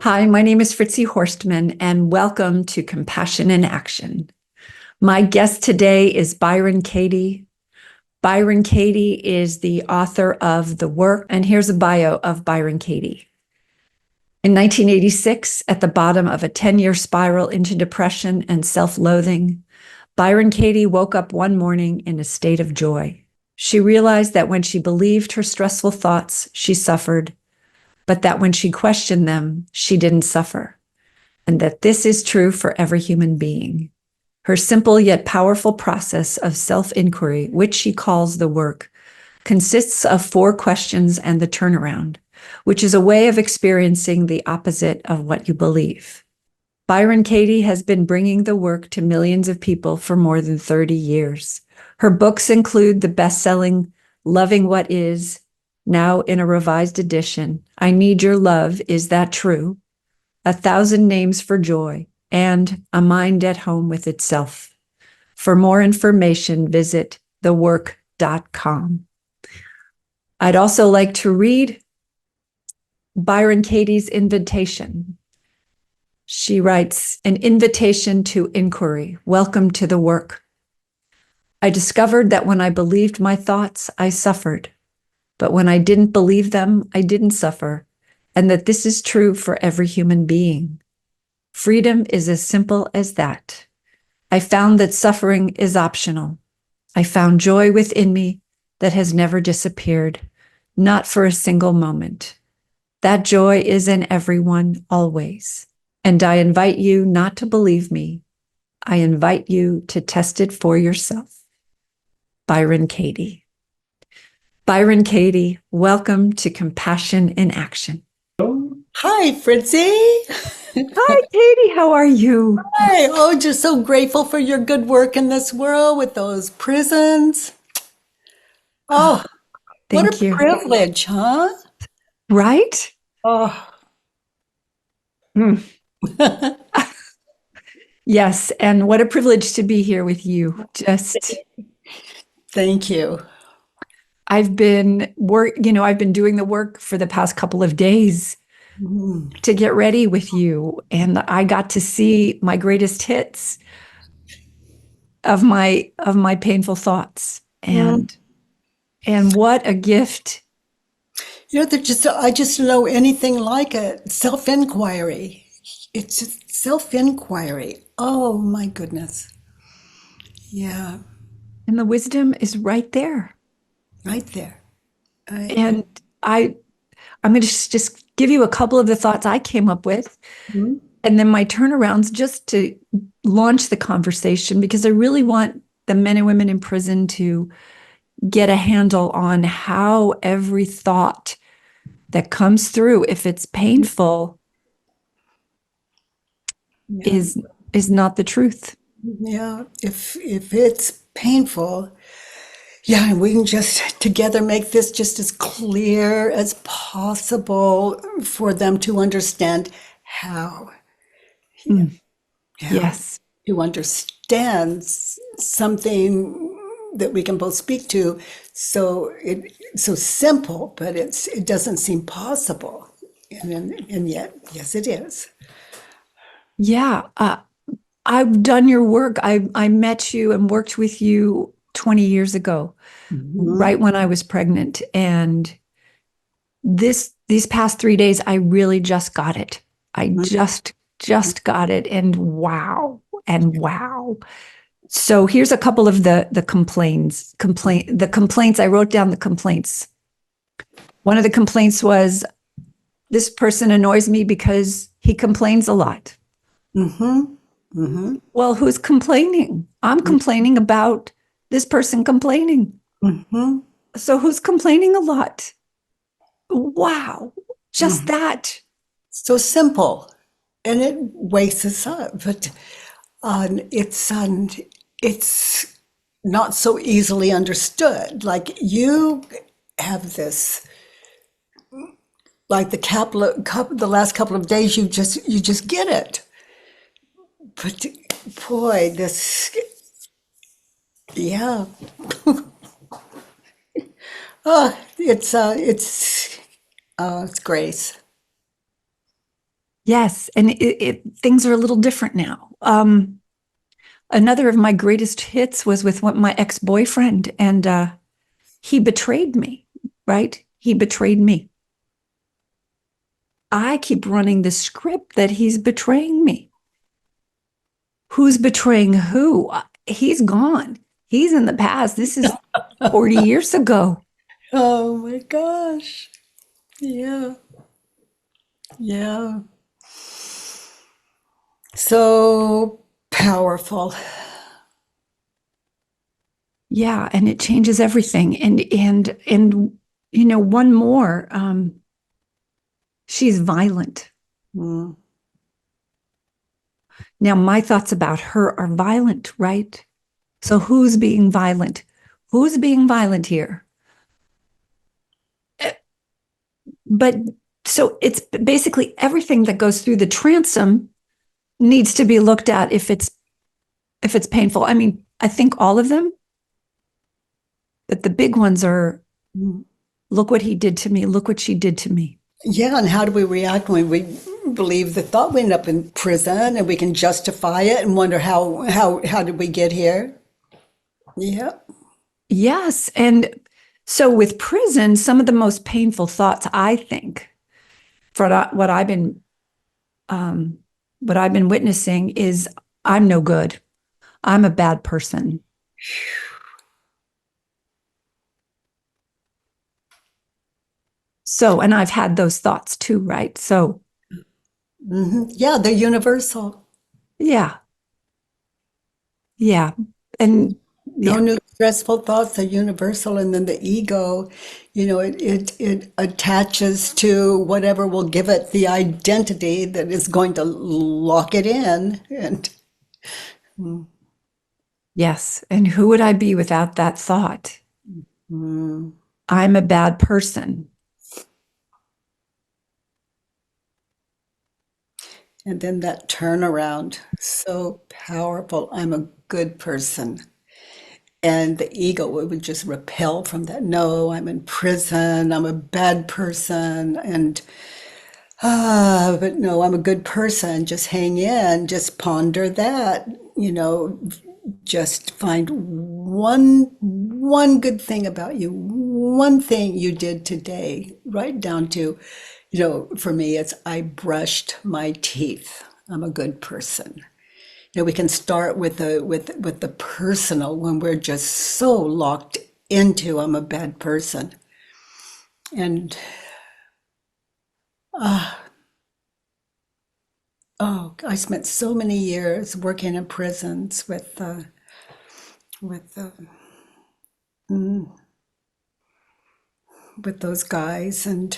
Hi, my name is Fritzi Horstman, and welcome to Compassion in Action. My guest today is Byron Katie. Byron Katie is the author of The Work, and here's a bio of Byron Katie. In 1986, at the bottom of a 10-year spiral into depression and self-loathing, Byron Katie woke up one morning in a state of joy. She realized that when she believed her stressful thoughts, she suffered, but that when she questioned them, she didn't suffer, and that this is true for every human being. Her simple yet powerful process of self-inquiry, which she calls the work, consists of 4 questions and the turnaround, which is a way of experiencing the opposite of what you believe. Byron Katie has been bringing the work to millions of people for more than 30 years. Her books include the bestselling Loving What Is, now in a revised edition, I Need Your Love, Is That True? 1,000 Names for Joy, and A Mind at Home with Itself. For more information, visit thework.com. I'd also like to read Byron Katie's invitation. She writes, an invitation to inquiry. Welcome to the work. I discovered that when I believed my thoughts, I suffered. But when I didn't believe them, I didn't suffer, and that this is true for every human being. Freedom is as simple as that. I found that suffering is optional. I found joy within me that has never disappeared, not for a single moment. That joy is in everyone, always. And I invite you not to believe me. I invite you to test it for yourself. Byron Katie. Byron Katie, welcome to Compassion in Action. Hi, Fritzy. Hi, Katie. How are you? Hi. Oh, just so grateful for your good work in this world with those prisons. Oh, what Thank a you. privilege, huh? Right? Oh, Mm. Yes, and what a privilege to be here with you. thank you. I've been doing the work for the past couple of days Mm, to get ready with you, and I got to see my greatest hits of my painful thoughts, mm. and what a gift. I just don't know anything like it. Self-inquiry. It's just self-inquiry. Oh my goodness. Yeah, And the wisdom is right there. right there. I, And I I'm going to just give you a couple of the thoughts I came up with, mm, and then my turnarounds just to launch the conversation, because I really want the men and women in prison to get a handle on how every thought that comes through, if it's painful, yeah, is is not the truth. yeah. If it's painful, yeah, and we can just together make this just as clear as possible for them to understand how, Mm, how yes. to understand something that we can both speak to. It's so simple, but it doesn't seem possible, and yet, yes, it is. Yeah. I've done your work. I met you and worked with you 20 years ago, Mhm. right when I was pregnant. And these past 3 days, I really just got it. I just got it. And wow. And wow. So here's a couple of the complaints. I wrote down the complaints. One of the complaints was, this person annoys me because he complains a lot. Mm-hmm. Mm-hmm. Well, who's complaining? I'm complaining about this person complaining. Mm-hmm. So who's complaining a lot? Wow. Just Mm-hmm. that. So simple, and it wakes us up. But it's not so easily understood. Like you have this, like the last couple of days, you just get it. But boy, this, yeah, oh, it's grace. Yes, and things are a little different now. Another of my greatest hits was with my ex-boyfriend, and he betrayed me, right? He betrayed me. I keep running the script that he's betraying me. Who's betraying who? He's gone. He's in the past. This is 40 years ago. Oh my gosh. Yeah. Yeah. So powerful. Yeah, and it changes everything. And one more. She's violent. Mm. Now, my thoughts about her are violent, right? So who's being violent? Who's being violent here? But so it's basically everything that goes through the transom needs to be looked at if it's painful. I mean, I think all of them, but the big ones are, Mm. look what he did to me, look what she did to me. Yeah, and how do we react when we believe the thought we end up in prison and we can justify it and wonder how did we get here? Yeah. Yes. And so with prison, some of the most painful thoughts, I think, for um, what I've been witnessing is I'm no good. I'm a bad person. So, and I've had those thoughts too, right? So, Yeah, they're universal. yeah, yeah. And No yeah, new stressful thoughts are universal, and then the ego, it attaches to whatever will give it the identity that is going to lock it in. And yes. And who would I be without that thought? mm, I'm a bad person. and then that turnaround, so powerful. I'm a good person. And the ego would just repel from that. No, I'm in prison. I'm a bad person. And but no, I'm a good person. Just hang in, just ponder that, just find one good thing about you, one thing you did today, right down to, for me, it's I brushed my teeth. I'm a good person. We can start with the personal when we're just so locked into I'm a bad person. And oh, I spent so many years working in prisons with with those guys and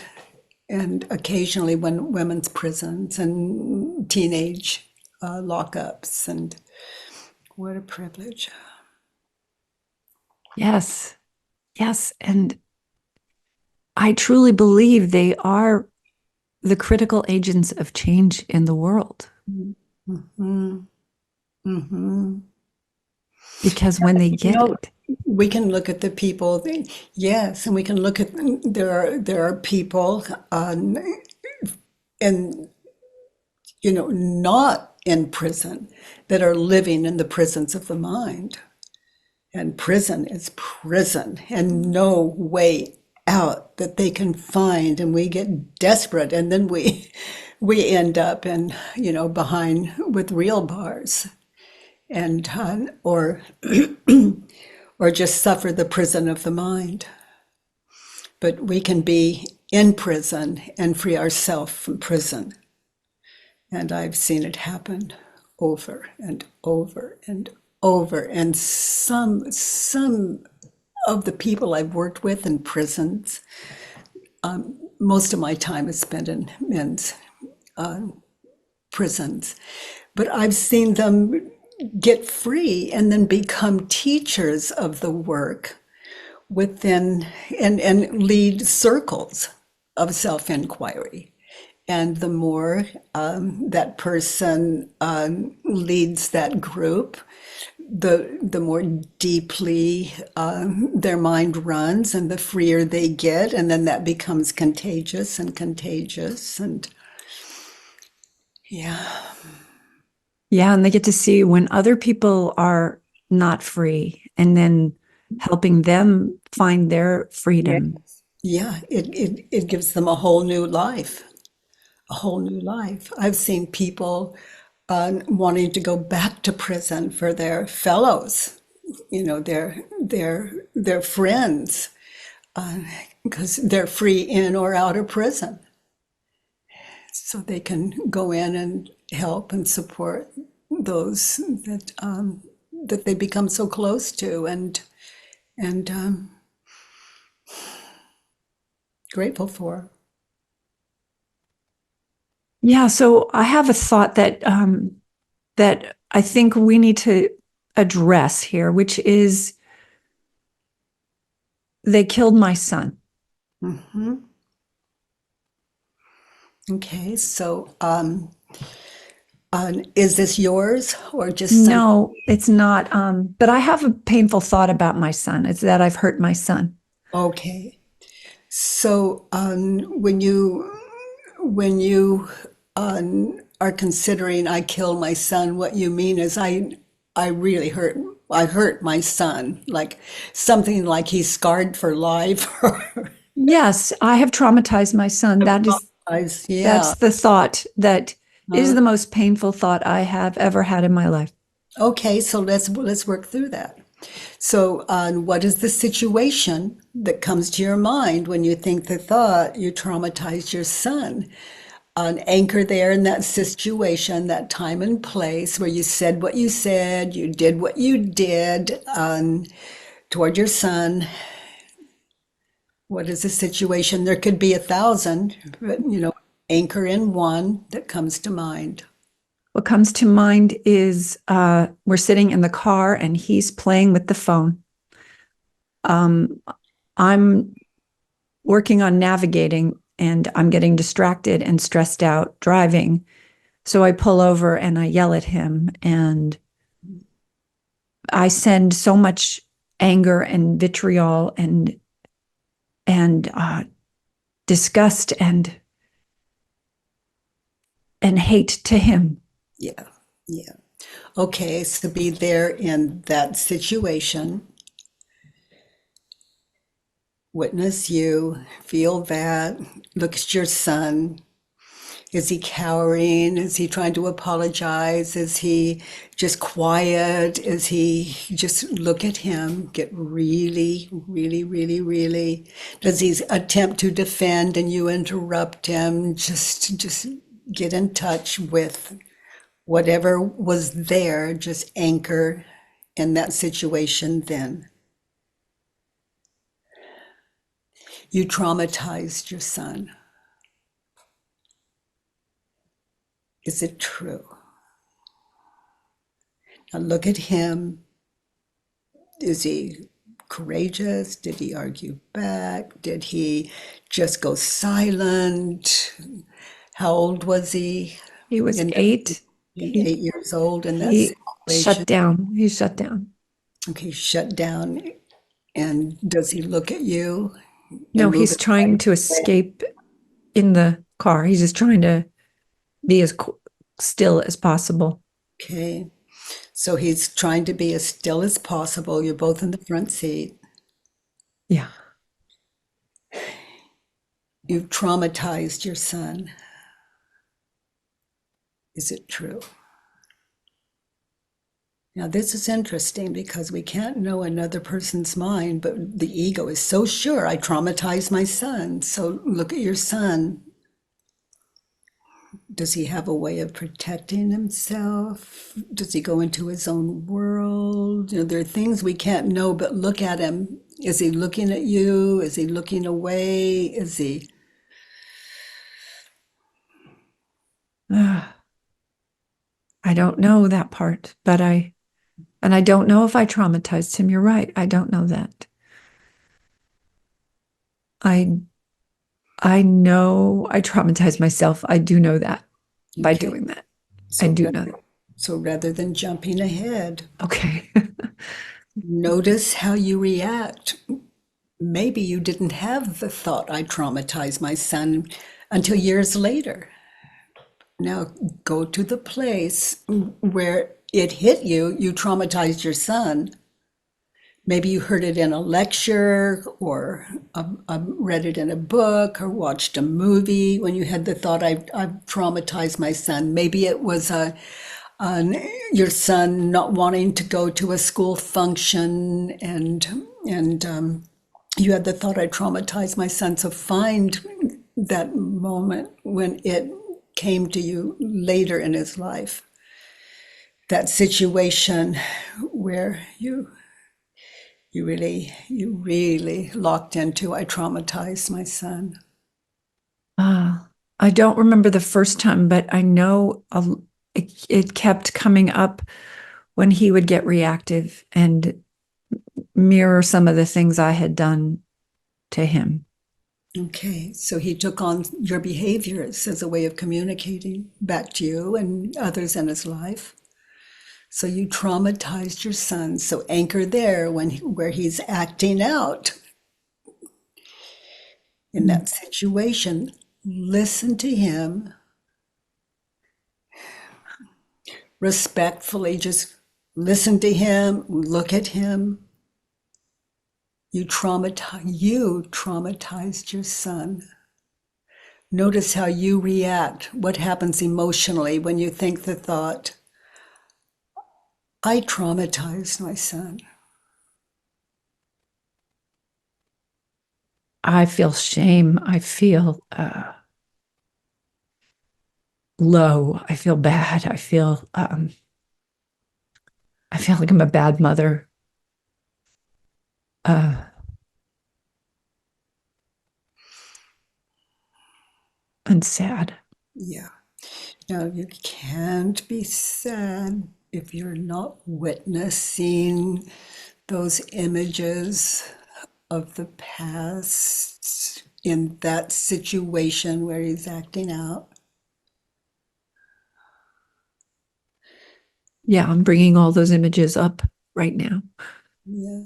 occasionally when women's prisons and teenage lockups, and what a privilege. Yes. Yes. And I truly believe they are the critical agents of change in the world Hmm. Hmm. because when they You get know, it, we can look at the people, yes, and we can look at there are people in not in prison that are living in the prisons of the mind. And prison is prison and no way out that they can find. And we get desperate and then we end up in, behind with real bars and or just suffer the prison of the mind. But we can be in prison and free ourselves from prison. And I've seen it happen over and over and over. And some of the people I've worked with in prisons, most of my time is spent in men's prisons. But I've seen them get free and then become teachers of the work within and lead circles of self-inquiry. And the more that person leads that group, the more deeply their mind runs and the freer they get. And then that becomes contagious and contagious. And Yeah. Yeah, and they get to see when other people are not free and then helping them find their Yeah. freedom. Yeah. It gives them a whole new life, a whole new life. I've seen people wanting to go back to prison for their fellows, their friends, because they're free in or out of prison. So they can go in and help and support those that they become so close to and grateful for. Yeah, so I have a thought that I think we need to address here, which is they killed my son. Hmm. Okay, so is this yours or just some? No, it's not. But I have a painful thought about my son. It's that I've hurt my son. Okay, so when you are considering I kill my son, what you mean is I really hurt my son, like something like he's scarred for life. Yes, I have traumatized my son. Yeah. That's the thought that is Uh, the most painful thought I have ever had in my life. okay, so let's work through that. So, what is the situation that comes to your mind when you think the thought you traumatized your son? Anchor there in that situation, that time and place where you said what you said, you did what you did toward your son. What is the situation? There could be 1,000, but anchor in one that comes to mind. What comes to mind is we're sitting in the car and he's playing with the phone. Um, I'm working on navigating and I'm getting distracted and stressed out driving. So I pull over and I yell at him and I send so much anger and vitriol and disgust and hate to him. Yeah, yeah. Okay, so be there in that situation, witness you, feel that, look at your son. Is he cowering? Is he trying to apologize? Is he just quiet? Is he just look at him, get really, really, really, really? Does he attempt to defend and you interrupt him? Just get in touch with whatever was there, just anchor in that situation then. You traumatized your son. Is it true? Now look at him. Is he courageous? Did he argue back? Did he just go silent? How old was he He was in that, 8. in He 8 years old in that he situation? shut down. He shut down. Okay, shut down. And does he look at you No, and move he's his trying to head? escape in the car. He's just trying to be as still as possible. Okay, so he's trying to be as still as possible. You're both in the front seat. Yeah. You've traumatized your son. Is it true? Now, this is interesting because we can't know another person's mind, but the ego is so sure I traumatized my son. So look at your son. Does he have a way of protecting himself? Does he go into his own world? There are things we can't know, but look at him. Is he looking at you? Is he looking away? Is he? I don't know that part, and I don't know if I traumatized him. You're right. I don't know that. I I know I traumatized myself. I do know that by Okay. doing that. I So do rather, know that. so rather than jumping ahead, Okay. notice how you react. Maybe you didn't have the thought, I traumatized my son until years later. Now go to the place where it hit you, you traumatized your son. Maybe you heard it in a lecture or read it in a book or watched a movie when you had the thought, I've traumatized my son. Maybe it was your son not wanting to go to a school function and you had the thought, I traumatized my son. So find that moment when it came to you later in his life, that situation where you really locked into, I traumatized my son. I don't remember the first time, but I know it kept coming up when he would get reactive and mirror some of the things I had done to him. Okay, so he took on your behaviors as a way of communicating back to you and others in his life. So you traumatized your son. So anchor there where he's acting out in that situation. Listen to him respectfully. Just listen to him. Look at him. You traumatized your son. Notice how you react. What happens emotionally when you think the thought, I traumatized my son. I feel shame. I feel low. I feel bad. I feel like I'm a bad mother. Uh, and sad. Yeah. Now, you can't be sad if you're not witnessing those images of the past in that situation where he's acting out. Yeah, I'm bringing all those images up right now. Yeah.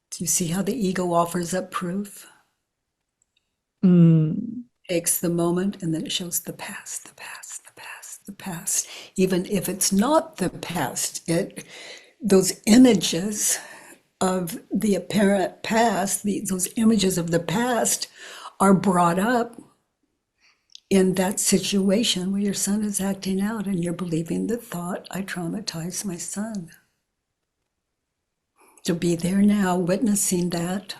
Do you see how the ego offers up proof? Mm, Takes the moment and then it shows the past, the past, the past, the past. Even if it's not the past, those images of the apparent past, those images of the past are brought up in that situation where your son is acting out and you're believing the thought, I traumatized my son. To be there now, witnessing that.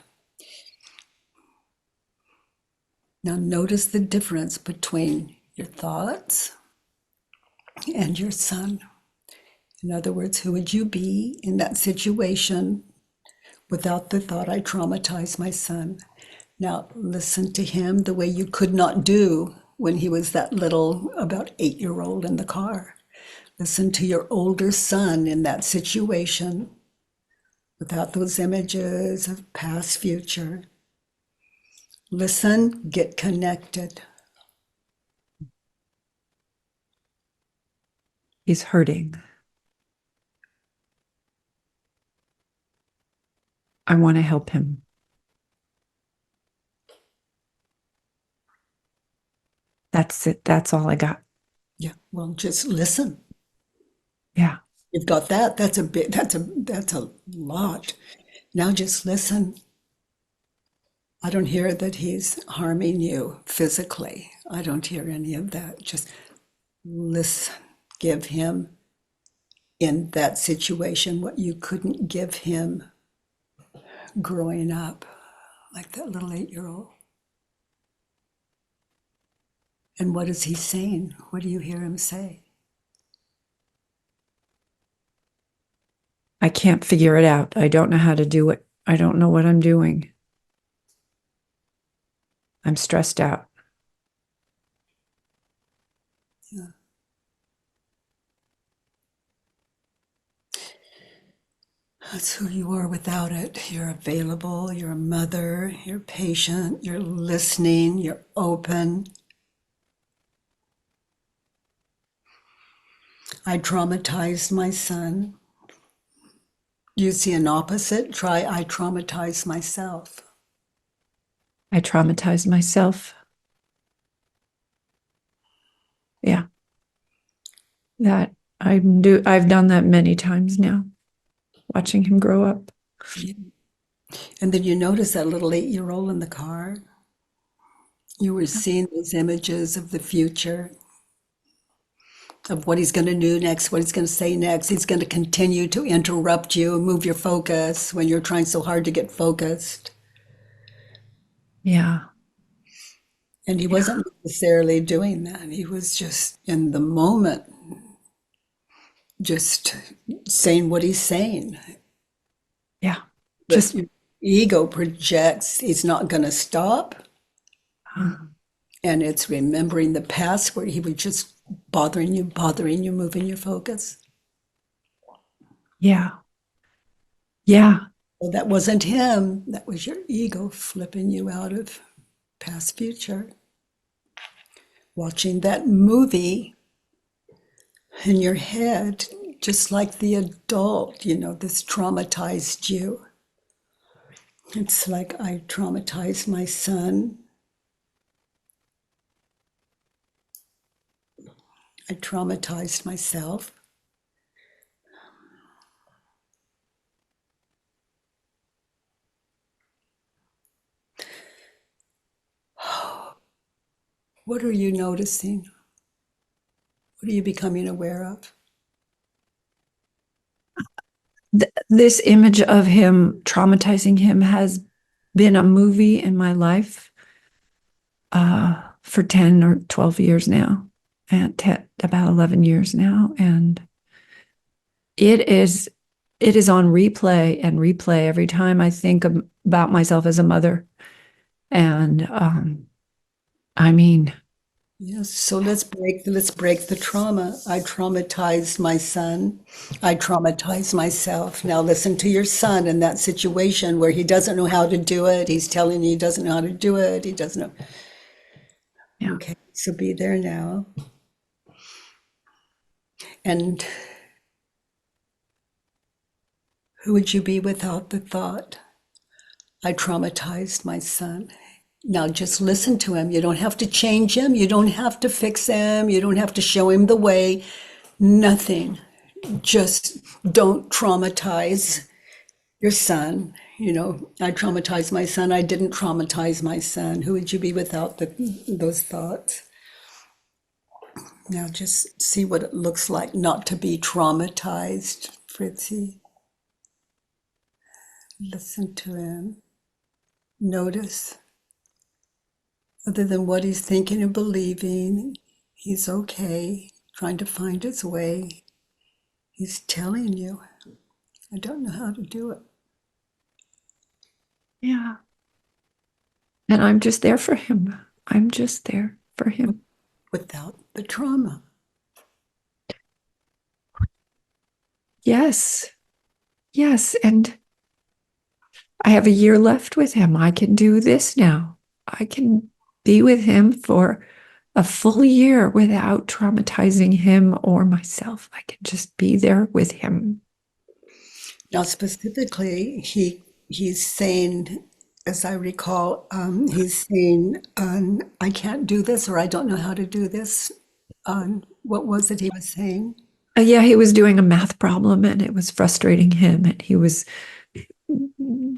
Now notice the difference between your thoughts and your son. In other words, who would you be in that situation without the thought, I traumatized my son? Now, listen to him the way you could not do when he was that little, about 8-year-old in the car. Listen to your older son in that situation without those images of past, future. Listen, get connected. he's hurting. I want to help him. That's it. That's all I got. Yeah, well, just listen. Yeah. You've got that. That's a lot. Now just listen. I don't hear that he's harming you physically. I don't hear any of that. Just listen. Give him in that situation what you couldn't give him growing up, like that little 8-year-old. And what is he saying? What do you hear him say? I can't figure it out. I don't know how to do it. I don't know what I'm doing. I'm stressed out. Yeah. That's who you are without it. You're available, you're a mother, you're patient, you're listening, you're open. I traumatized my son. You see an opposite? Try, I traumatized myself. I traumatized myself. Yeah. That I've done that many times now, watching him grow up. Yeah. And then you notice that little 8-year-old in the car. You were seeing those images of the future, of what he's going to do next, what he's going to say next. He's going to continue to interrupt you and move your focus when you're trying so hard to get focused. Yeah. And he Yeah. wasn't necessarily doing that. He was just in the moment, just saying what he's saying. Yeah. But Just your ego projects he's not going to stop. And it's remembering the past where he was just bothering you, moving your focus. yeah. Yeah. Well, that wasn't him. That was your ego flipping you out of past, future. Watching that movie in your head, just like the adult, this traumatized you. It's like I traumatized my son. I traumatized myself. What are you noticing? What are you becoming aware of? This image of him traumatizing him has been a movie in my life for 10 or 12 years now, and about 11 years now. And it is on replay and replay every time I think about myself as a mother. And I mean, Yes, so let's break the trauma. I traumatized my son. I traumatized myself. Now listen to your son in that situation where he doesn't know how to do it. He's telling you he doesn't know how to do it. He doesn't know. yeah, Okay, so be there now. And who would you be without the thought? I traumatized my son. Now just listen to him. You don't have to change him. You don't have to fix him. You don't have to show him the way. Nothing. Just don't traumatize your son. I traumatized my son. I didn't traumatize my son. Who would you be without those thoughts? Now just see what it looks like not to be traumatized, Fritzy. Listen to him. Notice, other than what he's thinking and believing, he's okay, trying to find his way. He's telling you, I don't know how to do it. yeah. And I'm just there for him. I'm just there for him. Without the trauma. Yes. Yes. And I have a year left with him. I can do this now. I can be with him for a full year without traumatizing him or myself. I can just be there with him. Now, specifically, he's saying, as I recall, he's saying, "I can't do this," or "I don't know how to do this." What was it he was saying? Yeah, he was doing a math problem and it was frustrating him. And he was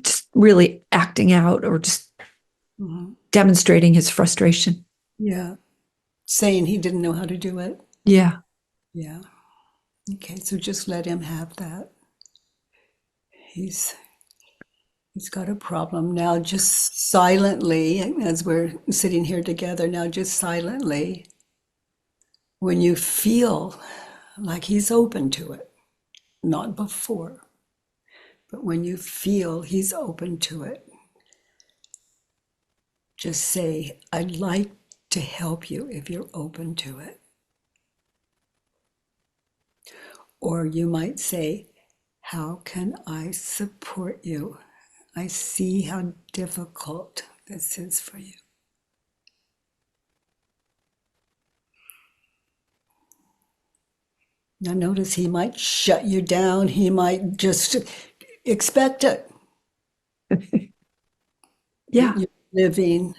just really acting out or just Mhm. demonstrating his frustration. Yeah, saying he didn't know how to do it. Yeah. Yeah. Okay, so just let him have that. He's he's got a problem now. Just silently, as we're sitting here together now, just silently, when you feel like he's open to it, not before, but when you feel he's open to it, just say, I'd like to help you if you're open to it. Or you might say, how can I support you? I see how difficult this is for you. Now, notice he might shut you down. He might just expect it that Yeah. you're living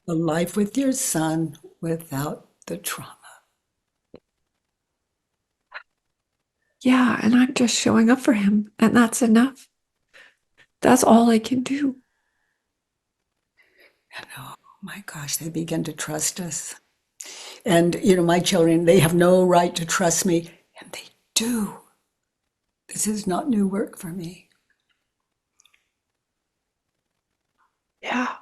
a life with your son without the trauma. Yeah, and I'm just showing up for him, and that's enough. That's all I can do. And oh my gosh, they begin to trust us. And, my children, they have no right to trust me, and they do. This is not new work for me. Yeah.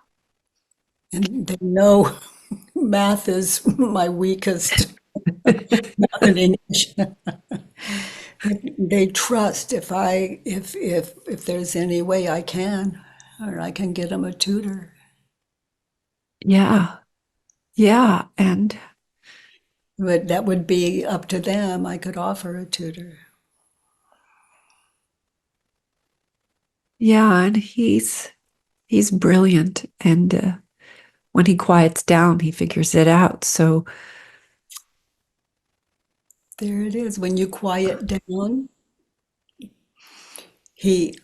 And they know math is my weakest, math and English. They trust if there's any way I can, or I can get them a tutor. Yeah. Yeah. And But that would be up to them. I could offer a tutor. yeah, and he's brilliant. And when he quiets down, he figures it out. So There it is. When you quiet down, he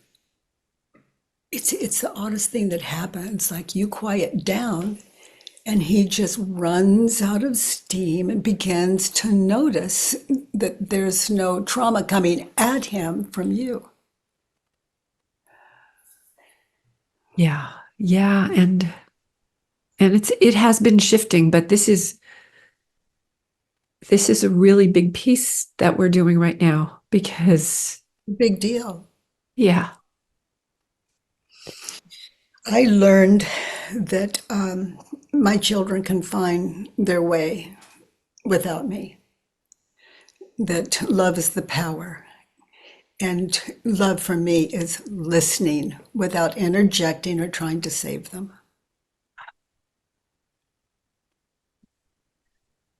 it's the oddest thing that happens. Like you quiet down and he just runs out of steam and begins to notice that there's no trauma coming at him from you. yeah, yeah, and it has been shifting, but this is a really big piece that we're doing right now because Big deal. yeah, I learned that my children can find their way without me, that love is the power. And love for me is listening without interjecting or trying to save them.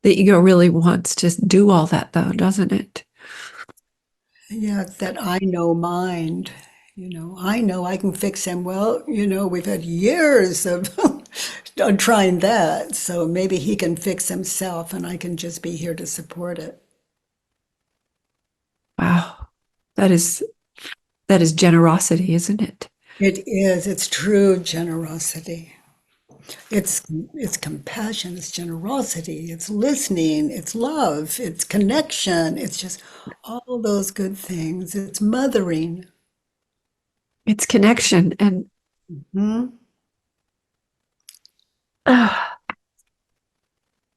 the ego really wants to do all that though, doesn't it? Yeah, it's that I know mind. I know I can fix him. Well, we've had years of of trying that. So maybe he can fix himself and I can just be here to support it. Wow. That is that is generosity, isn't it? It is, it's true generosity. It's compassion, it's generosity, it's listening, it's love, it's connection, it's just all those good things. It's mothering. It's connection and Hmm. uh,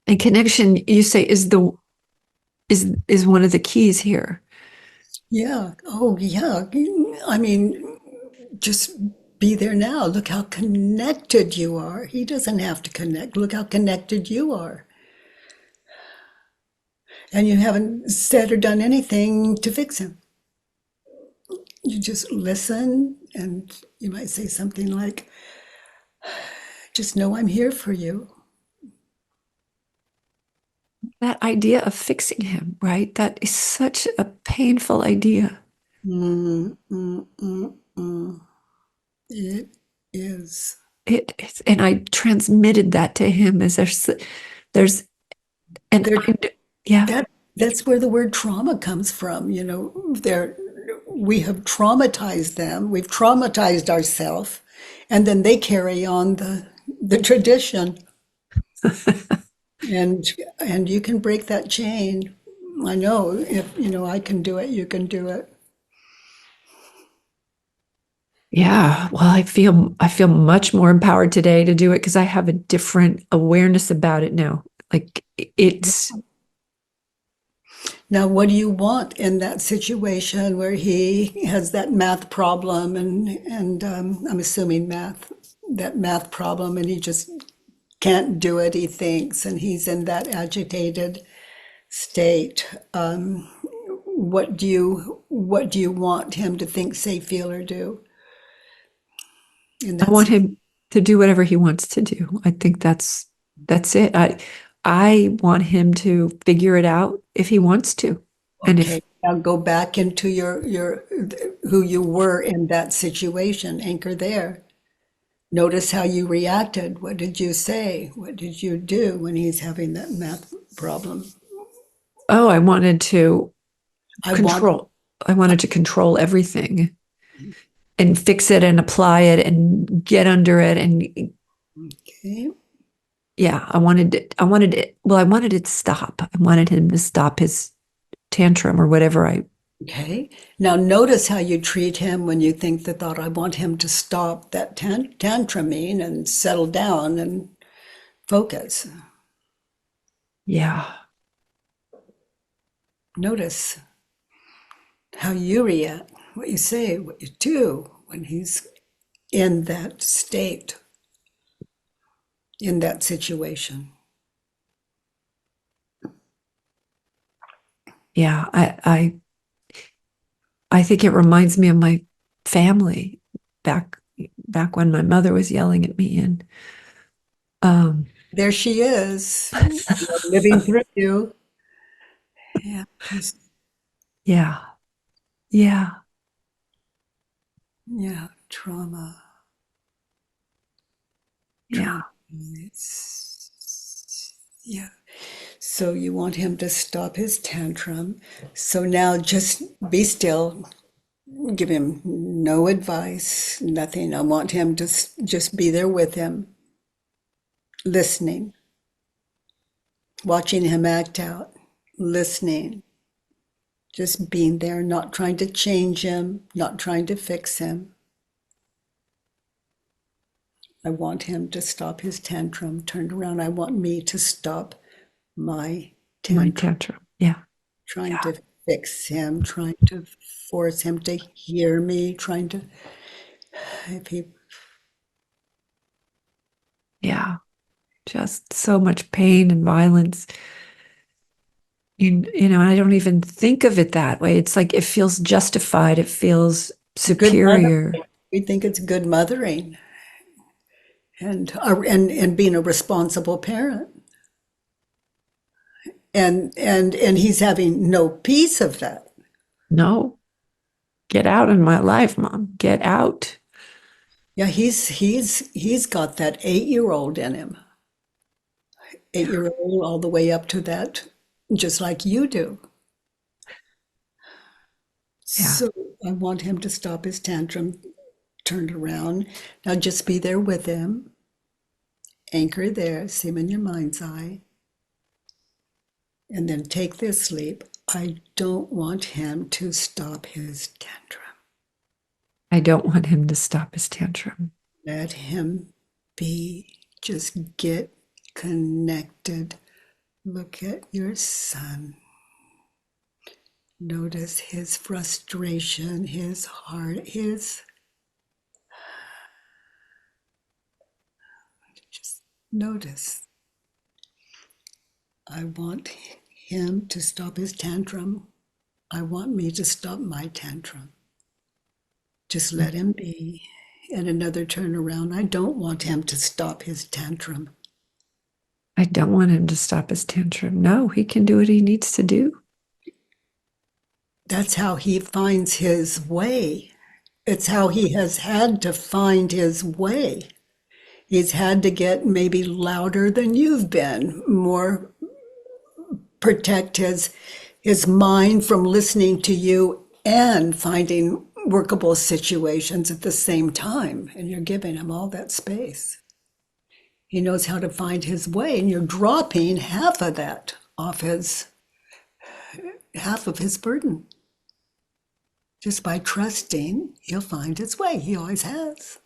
and connection you say is one of the keys here. Yeah. Oh, yeah. I mean, just be there now. Look how connected you are. He doesn't have to connect. Look how connected you are. And you haven't said or done anything to fix him. You just listen and you might say something like, just know I'm here for you. That idea of fixing him, right? That is such a painful idea. Mm, mm, mm, mm. It is. And I transmitted that to him as there's, and There, yeah, that's where the word trauma comes from. We have traumatized them. We've traumatized ourselves, and then they carry on the tradition. And and you can break that chain. I know if I can do it, you can do it. yeah. Well, I feel much more empowered today to do it because I have a different awareness about it now. Like it's, Now, what do you want in that situation where he has that math problem and I'm assuming that math problem, and he just can't do it, he thinks, and he's in that agitated state. What do you want him to think, say, feel, or do in I that want situation? him to do whatever he wants to do. I think that's it. I want him to figure it out if he wants to. And if Okay, now go back into your who you were in that situation. Anchor there. Notice how you reacted. What did you say? What did you do when he's having that math problem? oh, I wanted to I want. control. I wanted to control everything and fix it and apply it and get under it. And Okay. yeah, I wanted it, well, I wanted it to stop. I wanted him to stop his tantrum or whatever I Okay. Now notice how you treat him when you think the thought, I want him to stop that tantruming and settle down and focus. Yeah. Notice how you react, what you say, what you do when he's in that state, in that situation. Yeah. I think it reminds me of my family back back when my mother was yelling at me and um There she is, living through you. Yeah, yeah. Yeah. yeah, trauma, Yeah. trauma. Yeah. So you want him to stop his tantrum. So now just be still, give him no advice, nothing. I want him to just be there with him, listening, watching him act out, listening, just being there, not trying to change him, not trying to fix him. I want him to stop his tantrum, turned around. I want me to stop my My tantrum, tantrum. Yeah. trying Yeah. to fix him, trying to force him to hear me, trying to, if he, Yeah. Just so much pain and violence. I don't even think of it that way. It's like it feels justified. It feels good mother, superior. we think it's good mothering and being a responsible parent. And he's having no piece of that. No, get out of my life, Mom. Get out. Yeah, he's got that 8-year old in him. 8-year old all the way up to that, just like you do. Yeah. So I want him to stop his tantrum, turned around. Now just be there with him. Anchor there, see him in your mind's eye. And then take this sleep. I don't want him to stop his tantrum. I don't want him to stop his tantrum. Let him be. Just get connected. Look at your son. Notice his frustration, his heart, just notice. I want him to stop his tantrum. I want me to stop my tantrum. Just let him be. And another turnaround. I don't want him to stop his tantrum. I don't want him to stop his tantrum. No, he can do what he needs to do. That's how he finds his way. It's how he has had to find his way. He's had to get maybe louder than you've been, more protect his mind from listening to you and finding workable situations at the same time. And you're giving him all that space. He knows how to find his way, and you're dropping half of that off half of his burden. Just by trusting, he'll find his way. He always has.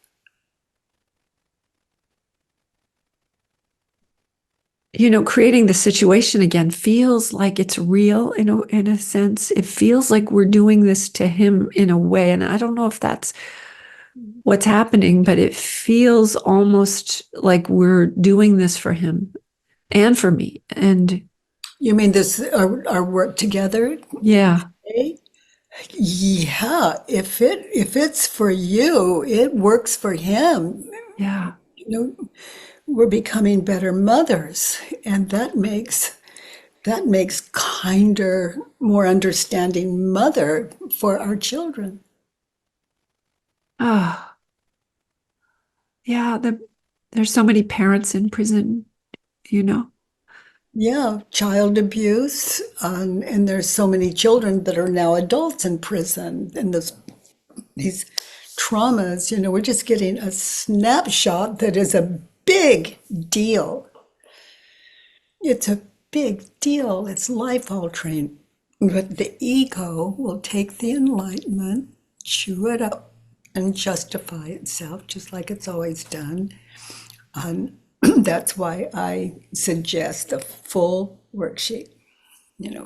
Creating the situation again feels like it's real in a sense. It feels like we're doing this to him in a way. And I don't know if that's what's happening, but it feels almost like we're doing this for him and for me. And You mean this, our work together? yeah, Yeah, if it's for you, it works for him. yeah. You know, we're becoming better mothers, and that makes kinder, more understanding mother for our children. Oh, yeah. There's so many parents in prison, you know. Yeah, child abuse, and there's so many children that are now adults in prison, and these traumas. We're just getting a snapshot that is a big deal. It's a big deal. It's life altering. But the ego will take the enlightenment, chew it up, and justify itself, just like it's always done. And that's why I suggest a full worksheet,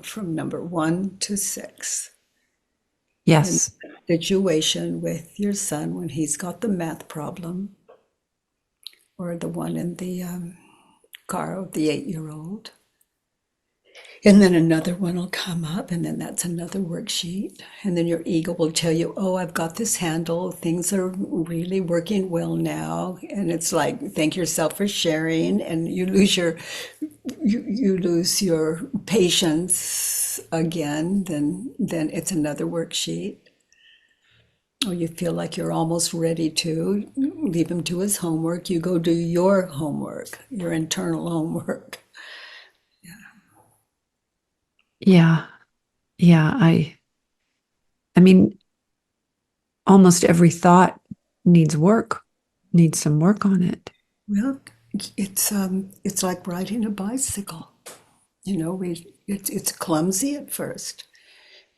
from number 1 to 6. And Yes. situation with your son when he's got the math problem, or the one in the car of the 8-year-old. And then another one will come up, and then that's another worksheet. And then your ego will tell you, oh, I've got this handle. Things are really working well now. And it's like, thank yourself for sharing. And you lose your patience again. Then it's another worksheet. Or you feel like you're almost ready to leave him to his homework. You go do your homework, your internal homework. Yeah. Yeah. I mean, almost every thought needs work, needs some work on it. Well, it's like riding a bicycle. It's clumsy at first,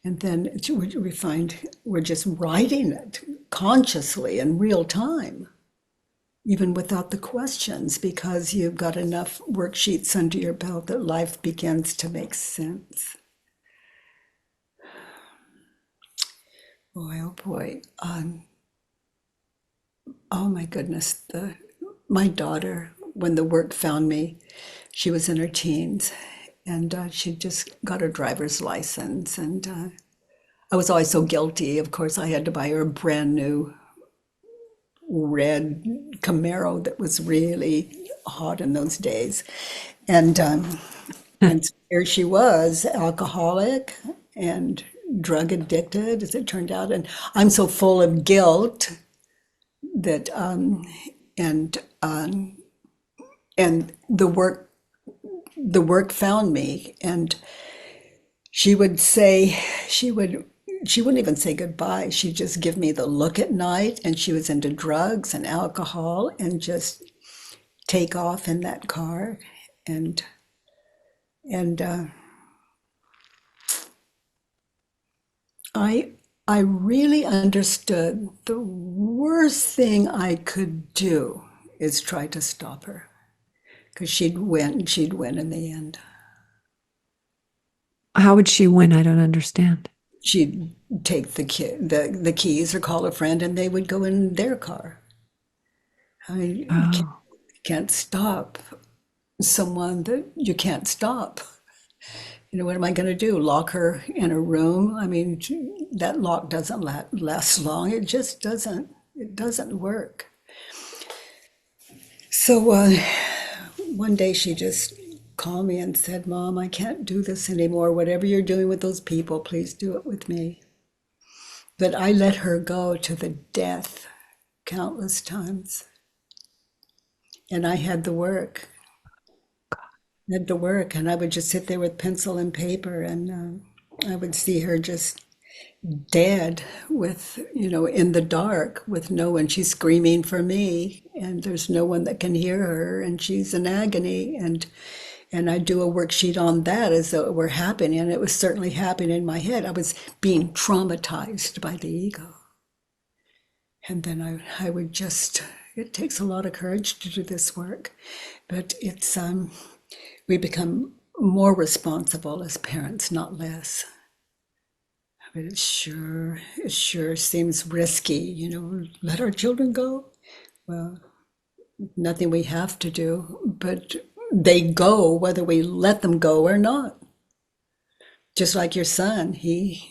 and then we find we're just riding it consciously in real time, even without the questions, because you've got enough worksheets under your belt that life begins to make sense. Boy, oh boy. Oh my goodness. My daughter, when the work found me, she was in her teens, and she just got her driver's license. And I was always so guilty. Of course, I had to buy her a brand new red Camaro that was really hot in those days. And and here she was, alcoholic and drug addicted, as it turned out. And I'm so full of guilt that and and the work found me, and she would say she wouldn't even say goodbye. She'd just give me the look at night, and she was into drugs and alcohol, and just take off in that car. And and I really understood the worst thing I could do is try to stop her, because she'd win in the end. How would she win? I don't understand. She'd take the keys or call a friend, and they would go in their car. I mean, you Oh, can't stop someone that you can't stop. What am I going to do? Lock her in a room? I mean, that lock doesn't last long. It just doesn't. It doesn't work. So one day she just called me and said, Mom, I can't do this anymore. Whatever you're doing with those people, please do it with me. But I let her go to the death countless times. And I had the work, and I would just sit there with pencil and paper, and I would see her just dead, with, in the dark, with no one. She's screaming for me, and there's no one that can hear her, and she's in agony. And I do a worksheet on that as though it were happening, and it was certainly happening in my head. I was being traumatized by the ego. And then I would just, it takes a lot of courage to do this work, but we become more responsible as parents, not less. But it sure seems risky, let our children go. Well, nothing we have to do, but they go whether we let them go or not. Just like your son, he,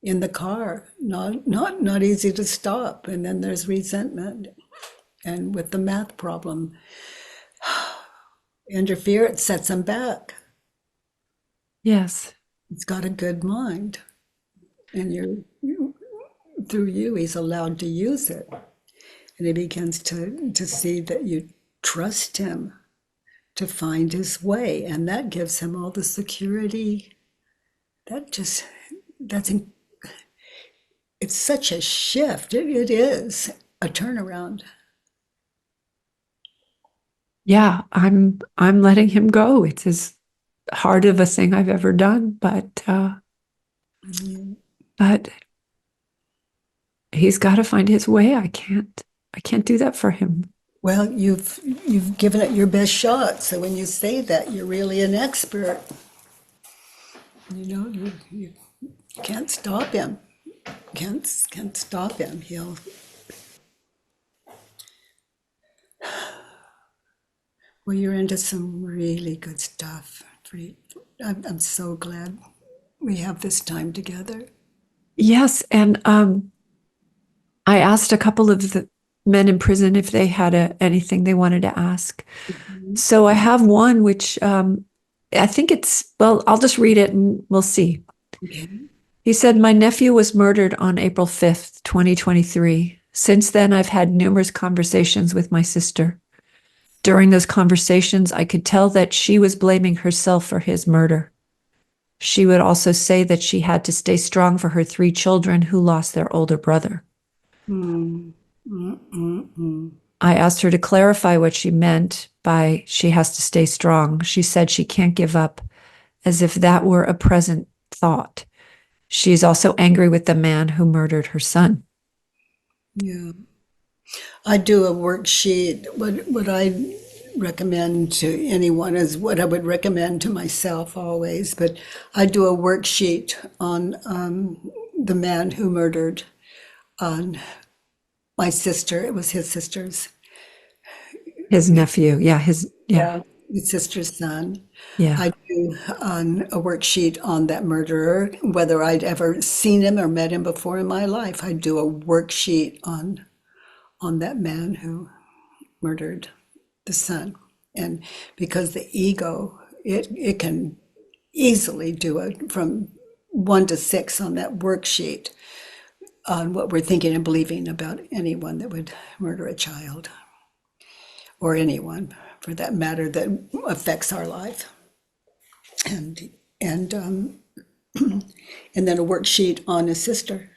in the car, not easy to stop. And then there's resentment. And with the math problem, interference sets him back. yes. He's got a good mind, and through you, he's allowed to use it. And he begins to see that you trust him to find his way, and that gives him all the security. That's it's such a shift. It is a turnaround. Yeah, I'm letting him go. It's his hard of a thing I've ever done, but he's got to find his way. I can't do that for him. Well, you've given it your best shot. So when you say that, you're really an expert. You can't stop him. Can't stop him. He'll. Well, you're into some really good stuff. I'm so glad we have this time together. Yes, and I asked a couple of the men in prison if they had anything they wanted to ask. So I have one which I think well, I'll just read it and we'll see. Okay. He said, "My nephew was murdered on April 5th, 2023. Since then, I've had numerous conversations with my sister. During those conversations, I could tell that she was blaming herself for his murder. She would also say that she had to stay strong for her 3 children who lost their older brother. Mm. Mm-mm-mm. I asked her to clarify what she meant by she has to stay strong. She said she can't give up, as if that were a present thought. She's also angry with the man who murdered her son." Yeah. I do a worksheet. What I recommend to anyone is what I would recommend to myself always. But I do a worksheet on the man who murdered on my sister. It was his sister's. His nephew. Yeah, yeah, His sister's son. yeah. I do a worksheet on that murderer, whether I'd ever seen him or met him before in my life. I do a worksheet on that man who murdered the son. And because the ego, it can easily do it from 1 to 6 on that worksheet on what we're thinking and believing about anyone that would murder a child or anyone for that matter that affects our life. And and then a worksheet on a sister.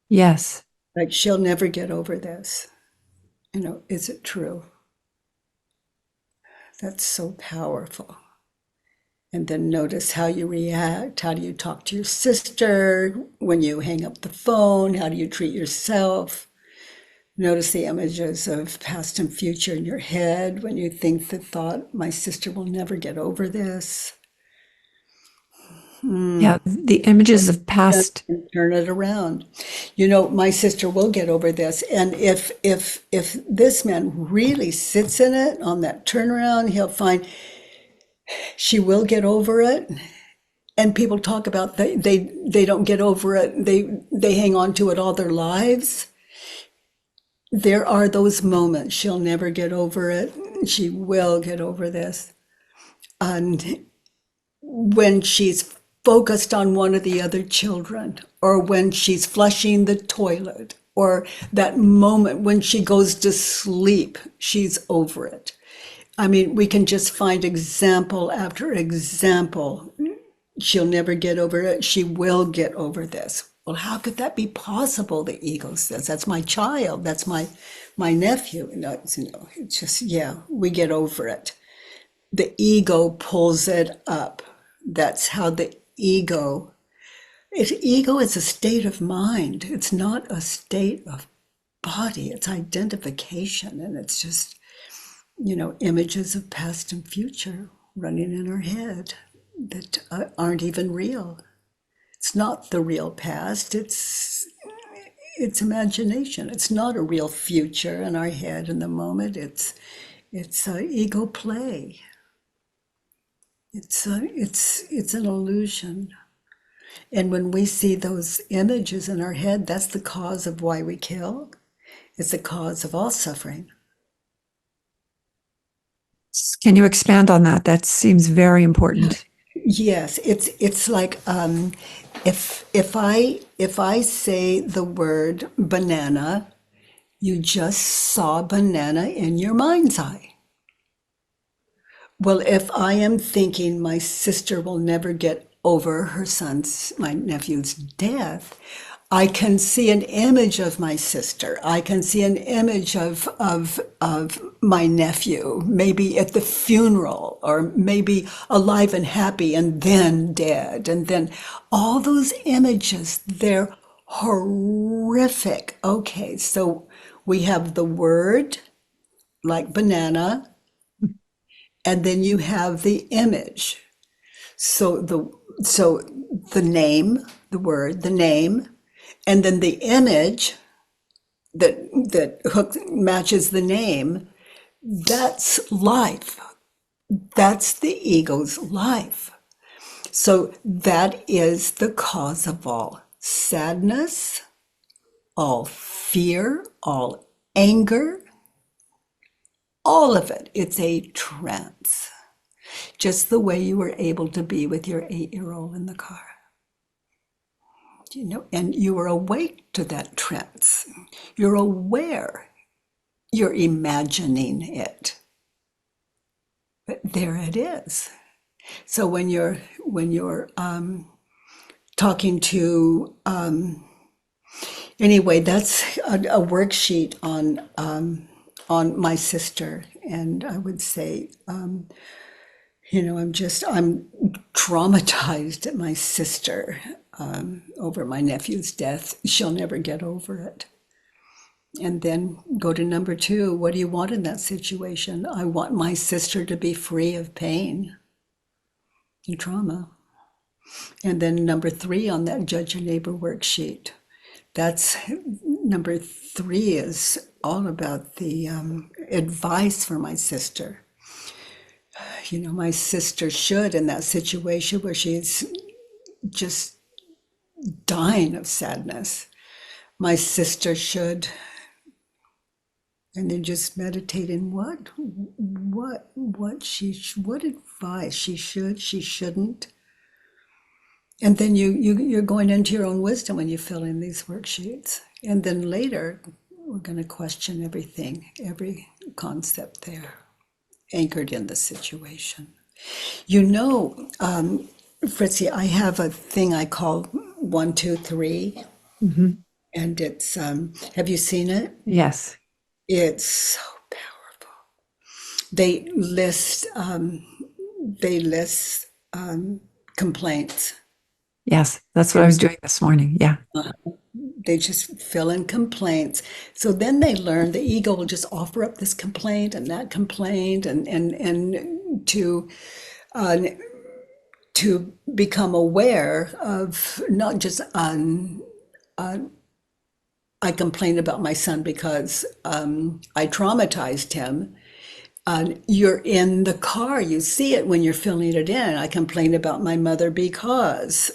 Yes. Like, she'll never get over this. Is it true? That's so powerful. And then notice how you react. How do you talk to your sister when you hang up the phone? How do you treat yourself? Notice the images of past and future in your head when you think the thought, my sister will never get over this. Yeah, the images of past. And turn it around. My sister will get over this. And if this man really sits in it on that turnaround, he'll find she will get over it. And people talk about they don't get over it. They hang on to it all their lives. There are those moments. She'll never get over it. She will get over this. And when she's focused on one of the other children, or when she's flushing the toilet, or that moment when she goes to sleep, she's over it. I mean, we can just find example after example. She'll never get over it. She will get over this. Well, how could that be possible? The ego says, that's my child. That's my nephew. It's just, yeah, we get over it. The ego pulls it up. That's how the ego is a state of mind. It's not a state of body. It's identification. And it's just, images of past and future running in our head that aren't even real. It's not the real past. It's imagination. It's not a real future in our head in the moment. It's ego play. It's an illusion. And when we see those images in our head, that's the cause of why we kill. It's the cause of all suffering. Can you expand on that? That seems very important. Yes, it's like if I say the word banana, you just saw banana in your mind's eye. Well, if I am thinking my sister will never get over my nephew's death, I can see an image of my sister. I can see an image of my nephew, maybe at the funeral, or maybe alive and happy and then dead. And then all those images, they're horrific. Okay, so we have the word like banana, and then you have the image. So the name, the word, the name, and then the image that matches the name, that's life. That's the ego's life. So that is the cause of all sadness, all fear, all anger, all of it. It's a trance. Just the way you were able to be with your 8-year-old in the car. And you are awake to that trance. You're aware. You're imagining it. But there it is. So when you're talking to anyway, that's a worksheet on my sister, and I would say, I'm traumatized at my sister over my nephew's death. She'll never get over it. And then go to number 2. What do you want in that situation? I want my sister to be free of pain and trauma. And then number 3 on that Judge Your Neighbor worksheet. That's number 3 is all about the advice for my sister. My sister should, in that situation where she's just dying of sadness, my sister should, and then just meditate in what advice she should, she shouldn't. And then you're going into your own wisdom when you fill in these worksheets. And then later, we're going to question everything, every concept there, anchored in the situation. Fritzy, I have a thing I call 1, 2, 3. Mm-hmm. And it's, have you seen it? Yes. It's so powerful. They list complaints. Yes, that's what I was doing this morning. Yeah. They just fill in complaints. So then they learn the ego will just offer up this complaint and that complaint, and to become aware of not just I complained about my son because I traumatized him. You're in the car, you see it when you're filling it in. I complained about my mother because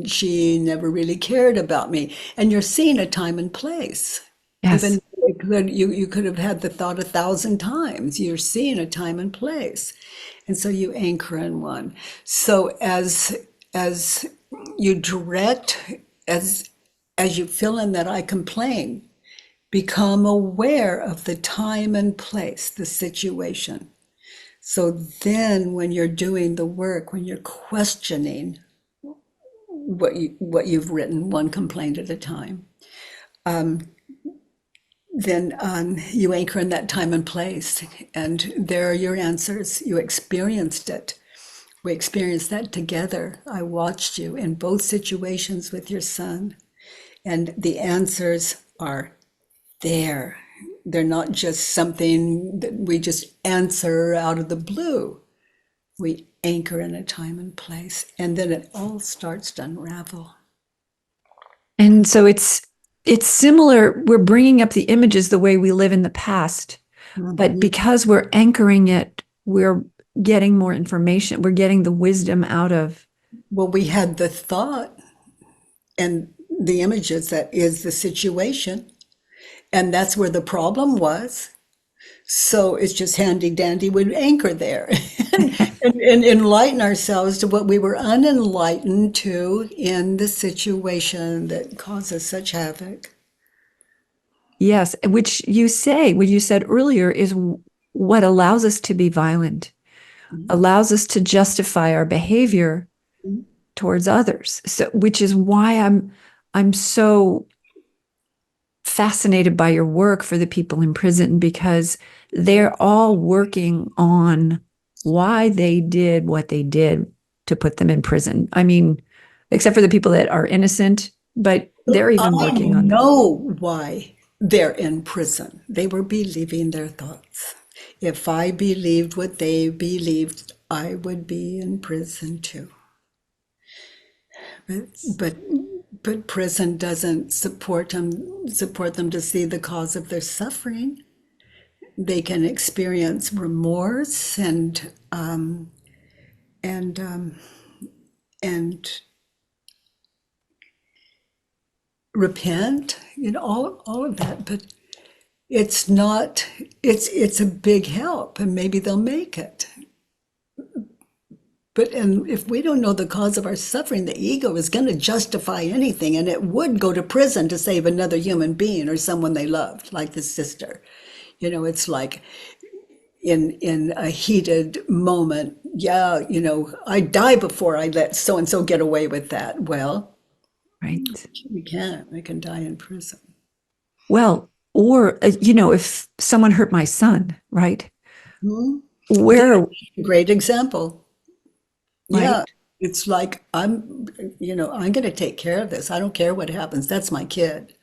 she never really cared about me. And you're seeing a time and place. Yes. Even you could have had the thought 1,000 times. You're seeing a time and place. And so you anchor in one. So as you direct, as you fill in that I complain, become aware of the time and place, the situation. So then when you're doing the work, when you're questioning what you've written, one complaint at a time, then you anchor in that time and place, and there are your answers. You experienced it. We experienced that together. I watched you in both situations with your son, and the answers are there. They're not just something that we just answer out of the blue. We anchor in a time and place, and then it all starts to unravel. And so it's similar. We're bringing up the images the way we live in the past, but because we're anchoring it, we're getting more information. We're getting the wisdom out of. Well, we had the thought and the images that is the situation, and that's where the problem was. So it's just handy dandy. We'd anchor there and enlighten ourselves to what we were unenlightened to in the situation that causes such havoc. Yes, which you say, what you said earlier, is what allows us to be violent, allows us to justify our behavior towards others. So, which is why I'm so fascinated by your work for the people in prison because they're all working on why they did what they did to put them in prison. I mean, except for the people that are innocent, but they're even I working on that. know why they're in prison. They were believing their thoughts. If I believed what they believed, I would be in prison too. But but, but prison doesn't support them to see the cause of their suffering. They can experience remorse and and repent, all of that. But it's not, it's a big help, and maybe they'll make it. But and if we don't know the cause of our suffering, the ego is going to justify anything, and it would go to prison to save another human being or someone they loved, like the sister. It's like in a heated moment, yeah, I die before I let so and so get away with that. Well, Right. we can't. We can die in prison. Well, or, if someone hurt my son, right? Hmm. Where, Great example. Yeah, right? it's like I'm going to take care of this. I don't care what happens. That's my kid.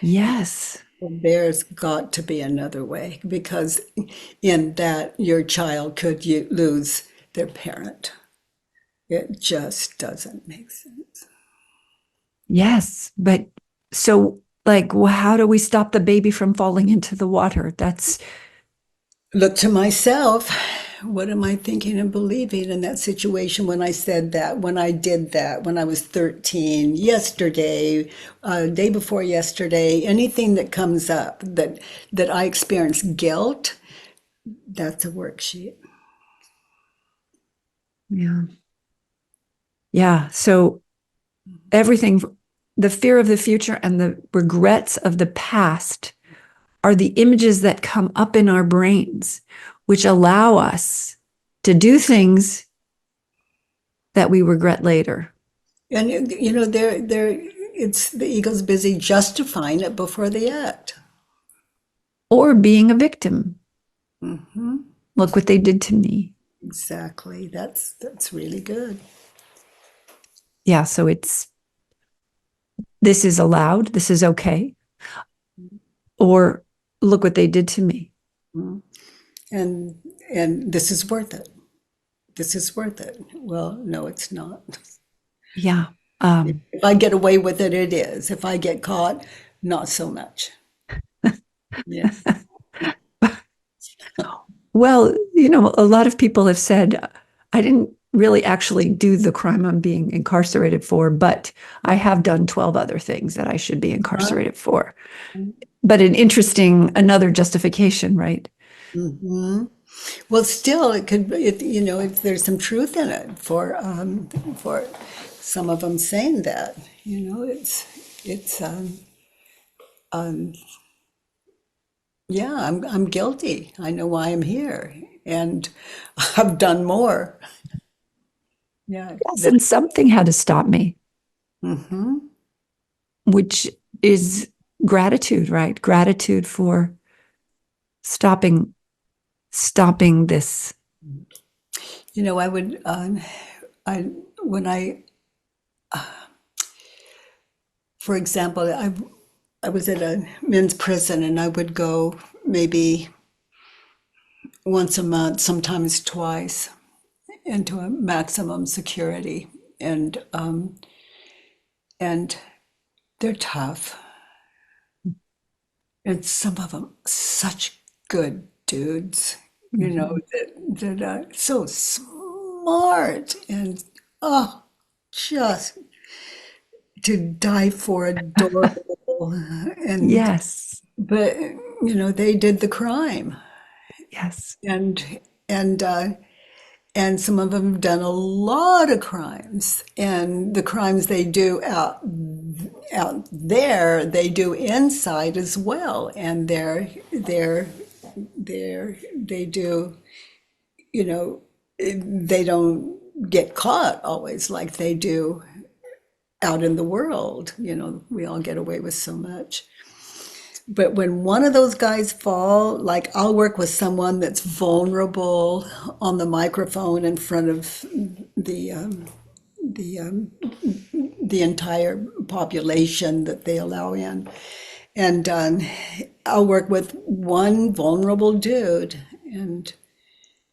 Yes. There's got to be another way because in that your child could lose their parent. It just doesn't make sense. Yes. But so, like, how do we stop the baby from falling into the water? That's Look to myself. What am I thinking and believing in that situation when I said that, when I did that, when I was 13, yesterday, day before yesterday, anything that comes up that I experience guilt, that's a worksheet. yeah. Yeah. So everything, the fear of the future and the regrets of the past are the images that come up in our brains, which allow us to do things that we regret later, And it's the ego's busy justifying it before the act. or being a victim. Hmm. Look what they did to me. Exactly. That's really good. Yeah. So this is allowed. This is okay. Or look what they did to me. Mhm. And and this is worth it. This is worth it. Well, no, it's not. Yeah. If I get away with it, it is. If I get caught, not so much. Yeah. Well, a lot of people have said, I didn't really actually do the crime I'm being incarcerated for, but I have done 12 other things that I should be incarcerated for. But another justification, right? Hmm. Well, still, it could be, there's some truth in it for some of them saying that. It's yeah, I'm guilty. I know why I'm here, and I've done more. Yeah. Yes, and something had to stop me, Hmm. which is gratitude, right? Gratitude for stopping stopping this. I would, I when I, for example, I was at a men's prison, and I would go maybe once a month, sometimes twice, into a maximum security, and they're tough, and some of them such good dudes, Mhm. that are so smart and oh, just to die for, adorable, and Yes, but they did the crime, yes, and and uh, and some of them have done a lot of crimes, and the crimes they do out there they do inside as well, and they do, you know they don't get caught always like they do out in the world. We all get away with so much. But when one of those guys fall, like I'll work with someone that's vulnerable on the microphone in front of the the um, the entire population that they allow in, and I'll work with one vulnerable dude, and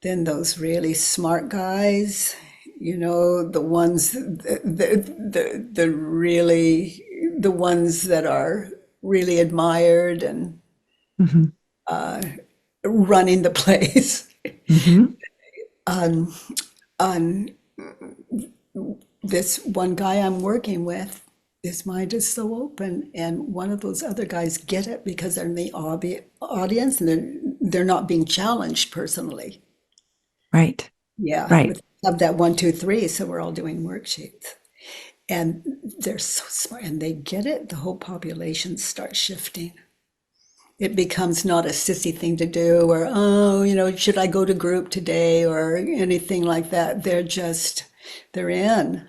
then those really smart guys, the ones, the really, the ones that are really admired and Mhm. running the place. Mhm. On this one guy I'm working with, his mind is so open, and one of those other guys get it because they're in the audience and they're not being challenged personally. Right. Yeah, Right. with have that 1, 2, 3. So we're all doing worksheets, and they're so smart, and they get it. The whole population starts shifting. It becomes not a sissy thing to do, or oh, should I go to group today, or anything like that. They're in,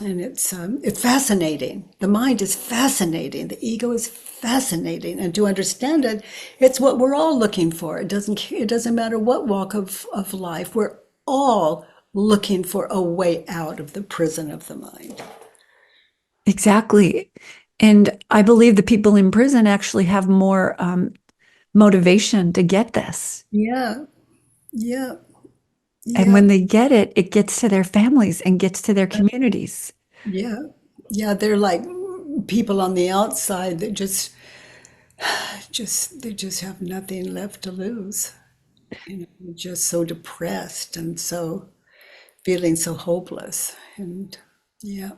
and it's fascinating. The mind is fascinating. The ego is fascinating, and to understand it, it's what we're all looking for. It doesn't matter what walk of life. We're all looking for a way out of the prison of the mind. Exactly. And I believe the people in prison actually have more motivation to get this. Yeah, yeah, And yeah, when they get it, it gets to their families and gets to their communities. yeah, yeah. They're like people on the outside that they just have nothing left to lose. Just so depressed and so feeling so hopeless. And yeah.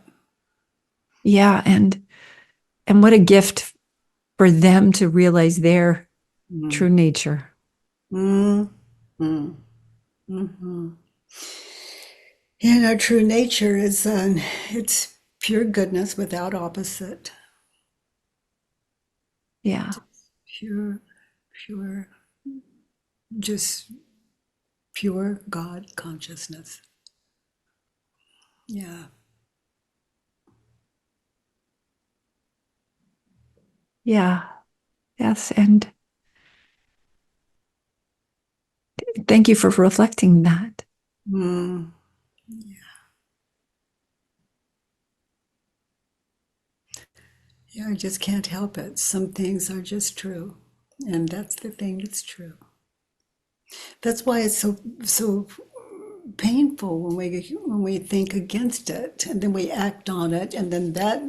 Yeah. And what a gift for them to realize their Mm. true nature. Mm. Mm. Mm-hmm. And our true nature is it's pure goodness without opposite. Yeah. Pure, pure, just pure God consciousness. Yeah. Yeah. Yes. And thank you for reflecting that. Mm. Yeah, I just can't help it. Some things are just true. And that's the thing that's true. That's why it's so painful when we think against it and then we act on it, and then that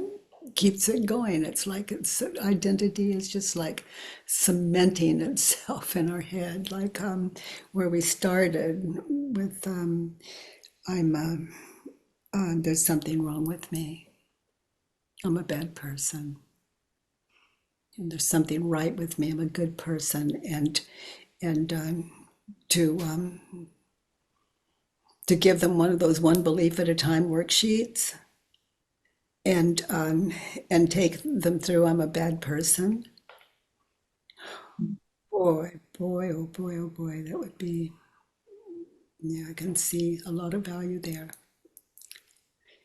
keeps it going. It's like it's identity is just like cementing itself in our head, like where we started with I'm there's something wrong with me. I'm a bad person, and there's something right with me. I'm a good person, and to give them one of those one belief at a time worksheets, and take them through I'm a bad person. Boy, boy, oh boy, oh boy, that would be, yeah, I can see a lot of value there.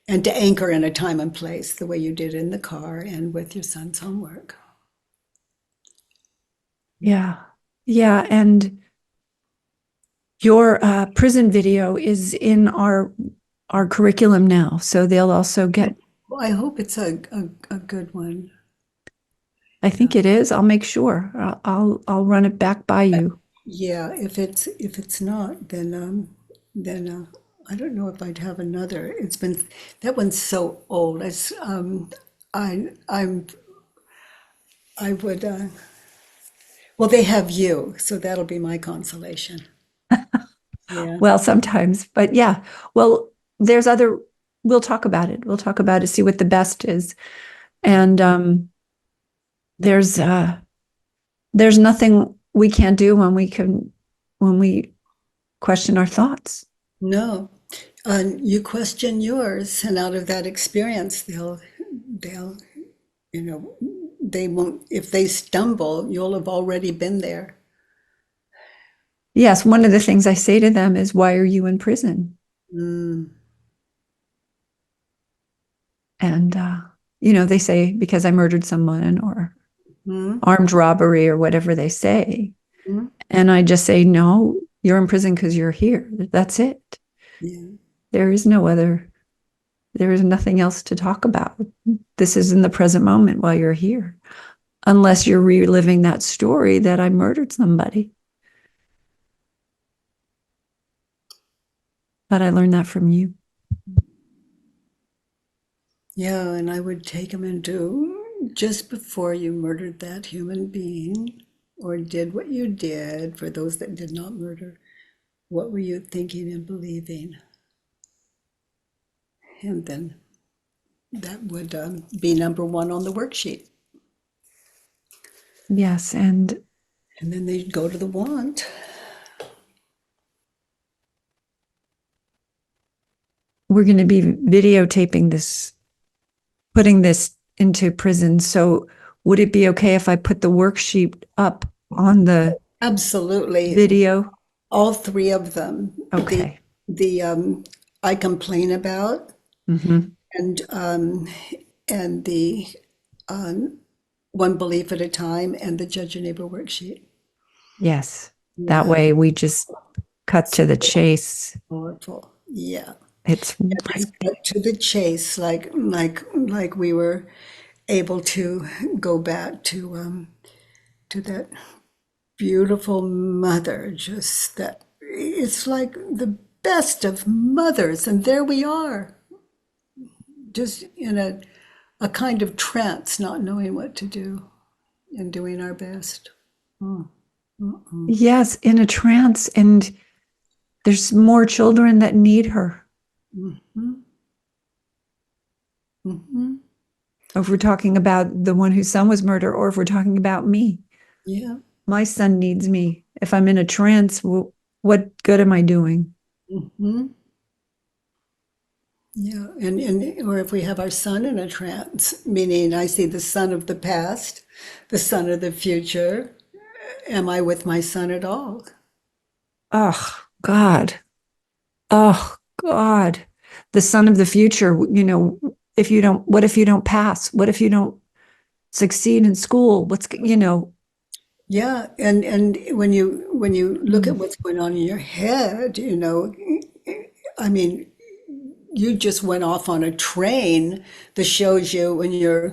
And to anchor in a time and place the way you did in the car and with your son's homework. Yeah. Yeah. And your prison video is in our curriculum now, so they'll also get. Well, I hope it's a good one. I Yeah. think it is. I'll make sure. I'll run it back by you. Yeah, if it's not, then I don't know if I'd have another. It's been that one's so old. I'm I would well, they have you, so that'll be my consolation. Yeah. Well, sometimes, but yeah. Well, there's other. We'll talk about it. We'll talk about it. See what the best is. And there's there's nothing we can't do when we question our thoughts. No, you question yours, and out of that experience, they'll, you know, they won't. If they stumble, you'll have already been there. Yes, one of the things I say to them is, "Why are you in prison?" Mm, And they say because I murdered someone, or armed robbery or whatever they say. Mhm. And I just say, no, you're in prison because you're here. That's it. Yeah. There is no other, there is nothing else to talk about. This is in the present moment while you're here, unless you're reliving that story that I murdered somebody. But I learned that from you. Yeah, and I would take them into just before you murdered that human being or did what you did, for those that did not murder, what were you thinking and believing? And then that would be number one on the worksheet. Yes. And And then they'd go to the want. we're going to be videotaping this, putting this into prison. So would it be okay if I put the worksheet up on the Absolutely. video? All three of them. Okay. The I complain about Mm-hmm. and the one belief at a time and the judge your neighbor worksheet. Yes. That Yeah, way we just cut to the chase. powerful. Yeah. It's Just right there. cut to the chase, like we were able to go back to that beautiful mother, just that it's like the best of mothers, and there we are, just in a kind of trance, not knowing what to do and doing our best. Yes, in a trance. And there's more children that need her. If we're talking about the one whose son was murdered, or if we're talking about me, Yeah. my son needs me. If I'm in a trance, what good am I doing? Yeah, and or if we have our son in a trance, meaning I see the son of the past, the son of the future, am I with my son at all? Oh, God. Oh, God. The son of the future, if you don't, what if you don't pass? What if you don't succeed in school? Yeah, and when you look at Mm. what's going on in your head, I mean, you just went off on a train that shows you when you're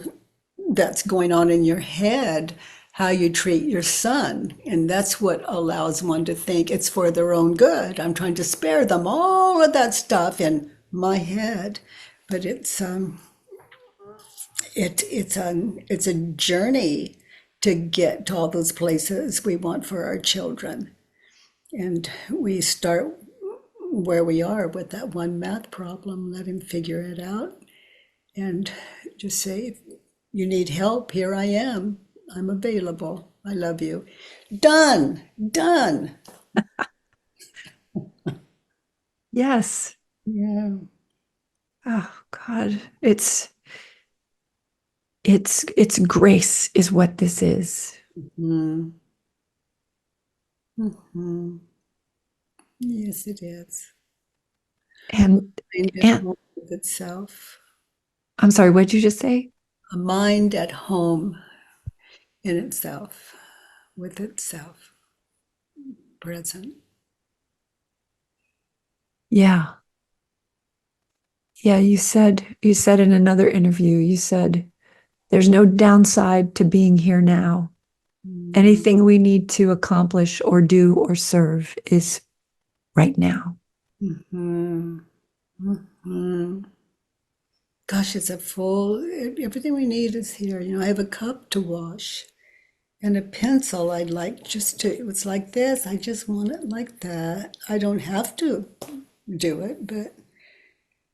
that's going on in your head, how you treat your son. And that's what allows one to think it's for their own good. I'm trying to spare them all of that stuff in my head. But it's a journey to get to all those places we want for our children. And we start where we are with that one math problem, let him figure it out, and just say, if you need help, here I am. I'm available. I love you. Done. Done. Yes. Yeah. Oh, God. It's grace is what this is. Mm. Mhm. Yes, it is. And Mind at and home with itself. I'm sorry, what did you just say? A mind at home in itself, with itself, present. Yeah. Yeah, you said in another interview, you said there's no downside to being here now. Anything we need to accomplish or do or serve is right now. Mm-hmm. Mm-hmm. Gosh, it's a full, everything we need is here. I have a cup to wash and a pencil. I'd like just to, it's like this. I just want it like that. I don't have to do it, but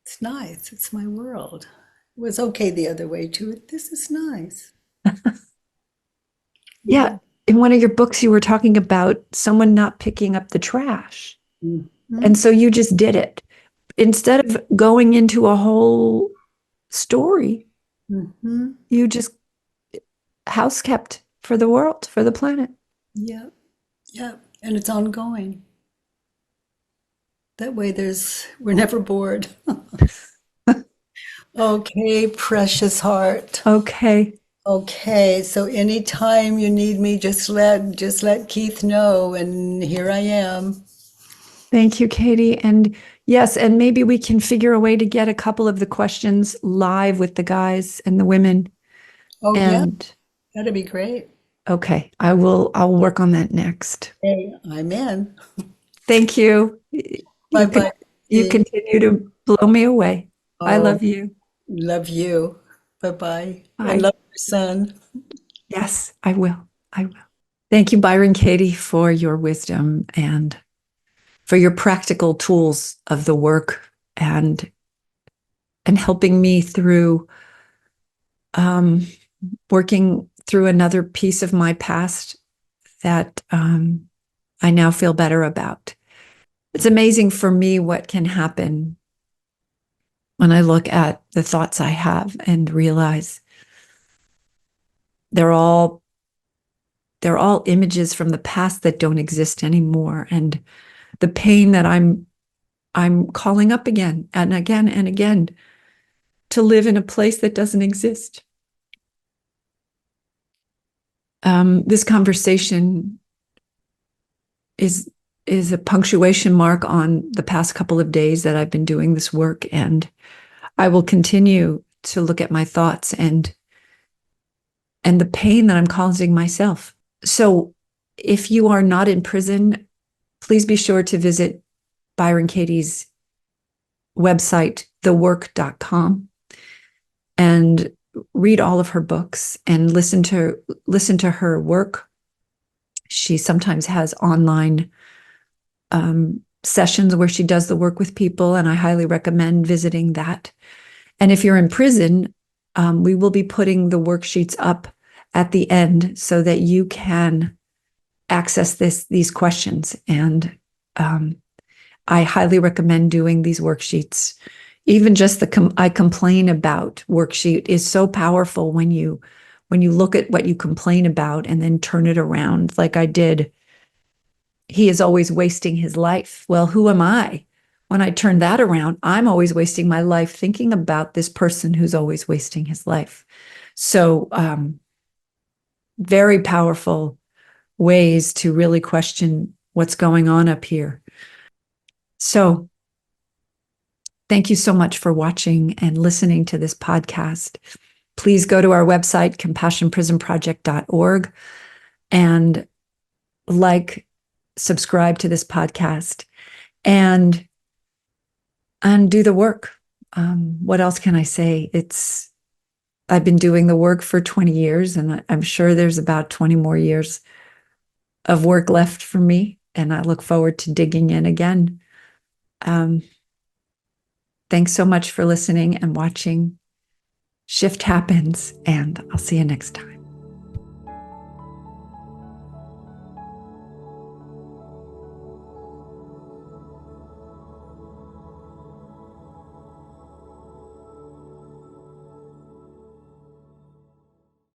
it's nice. It's my world. It was okay the other way too. This is nice. Yeah. In one of your books, you were talking about someone not picking up the trash. Mm-hmm. And so you just did it. Instead of going into a whole story, Mm-hmm. you just house kept for the world, for the planet. Yeah. Yeah. And it's ongoing. That way we're never bored. Okay, precious heart. Okay. Okay, so anytime you need me, just let Keith know, and here I am. Thank you, Katie. And yes, and maybe we can figure a way to get a couple of the questions live with the guys and the women. Oh yeah, And that'd be great. okay, I'll work on that next. Hey, I'm in. Thank you. Bye You can bye. you continue to blow me away. I Oh, love you. love you. Bye bye. And Bye. love your son. Yes, I will. I will. Thank you, Byron Katie, for your wisdom and for your practical tools of the work and helping me through um, working through another piece of my past that I now feel better about. It's amazing for me what can happen when I look at the thoughts I have and realize they're all they're all images from the past that don't exist anymore, and the pain that I'm calling up again and again and again to live in a place that doesn't exist. This conversation is is a punctuation mark on the past couple of days that I've been doing this work, and I will continue to look at my thoughts and the pain that I'm causing myself. So if you are not in prison, please be sure to visit Byron Katie's website, thework.com, and read all of her books and listen to her work. She sometimes has online sessions where she does the work with people, and I highly recommend visiting that. And if you're in prison, we will be putting the worksheets up at the end so that you can access these questions. And I highly recommend doing these worksheets. Even just the I complain about worksheet is so powerful when you look at what you complain about and then turn it around like I did. He is always wasting his life. Well, who am I? When I turn that around, I'm always wasting my life thinking about this person who's always wasting his life. So, very powerful ways to really question what's going on up here. So, thank you so much for watching and listening to this podcast. Please go to our website, compassionprisonproject.org, and subscribe to this podcast, and do the work. What else can I say? I've been doing the work for 20 years, and I'm sure there's about 20 more years of work left for me, and I look forward to digging in again. Thanks so much for listening and watching. Shift happens, and I'll see you next time.